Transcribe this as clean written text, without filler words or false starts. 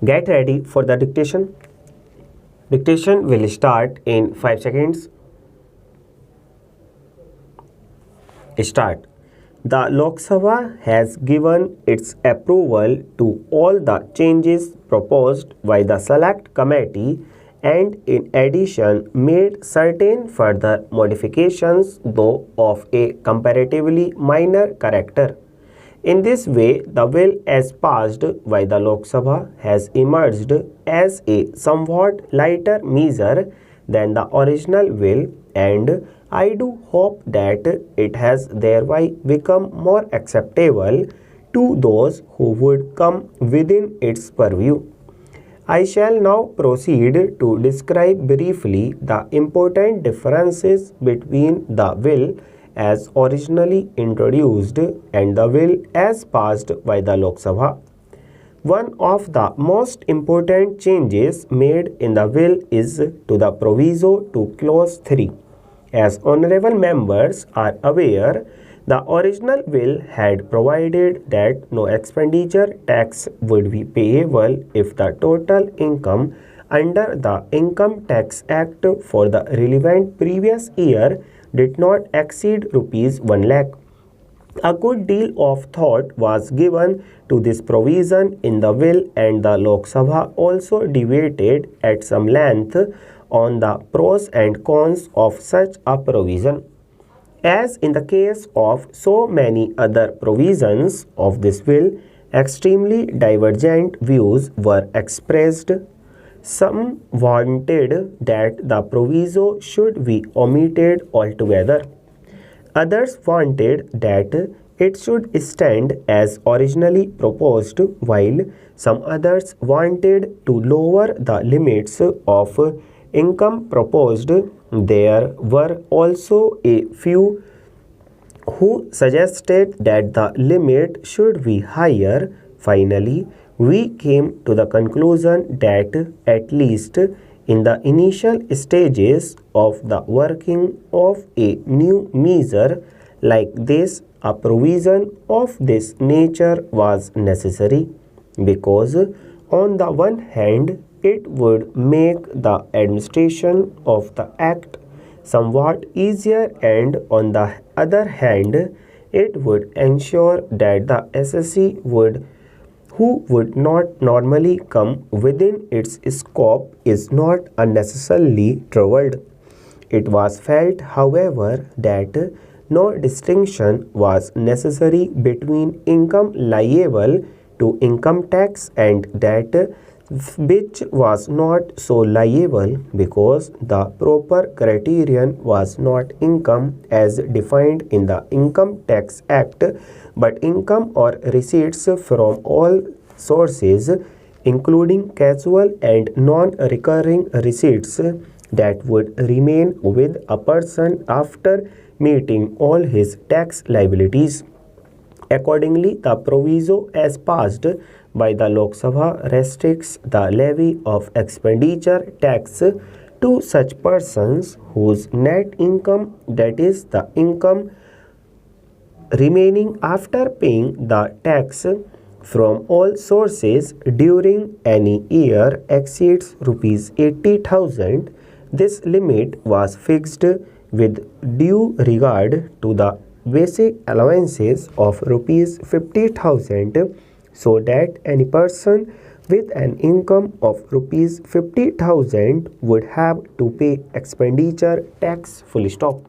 Get ready for the dictation. Dictation will start in 5 seconds. Start. The Lok Sabha has given its approval to all the changes proposed by the Select Committee and in addition made certain further modifications, though of a comparatively minor character. In this way, the bill as passed by the Lok Sabha has emerged as a somewhat lighter measure than the original bill, and I do hope that it has thereby become more acceptable to those who would come within its purview. I shall now proceed to describe briefly the important differences between the bill as originally introduced and the bill as passed by the Lok Sabha. One of the most important changes made in the bill is to the proviso to clause 3. As honorable members are aware, the original bill had provided that no expenditure tax would be payable if the total income under the Income Tax Act for the relevant previous year did not exceed rupees 1 lakh. A good deal of thought was given to this provision in the bill, and the Lok Sabha also debated at some length on the pros and cons of such a provision. As in the case of so many other provisions of this bill, extremely divergent views were expressed. Some wanted that the proviso should be omitted altogether. Others wanted that it should stand as originally proposed, while some others wanted to lower the limits of income proposed. There were also a few who suggested that the limit should be higher. Finally, we came to the conclusion that at least in the initial stages of the working of a new measure like this, a provision of this nature was necessary, because on the one hand it would make the administration of the act somewhat easier, and on the other hand it would ensure that the SSC who would not normally come within its scope is not unnecessarily troubled. It was felt, however, that no distinction was necessary between income liable to income tax and that which was not so liable, because the proper criterion was not income as defined in the Income Tax Act, but income or receipts from all sources, including casual and non-recurring receipts that would remain with a person after meeting all his tax liabilities. Accordingly, the proviso as passed by the Lok Sabha restricts the levy of expenditure tax to such persons whose net income, that is the income remaining after paying the tax from all sources during any year, exceeds rupees 80,000. This limit was fixed with due regard to the basic allowances of rupees 50,000, so that any person with an income of rupees 50,000 would have to pay expenditure tax, full stop.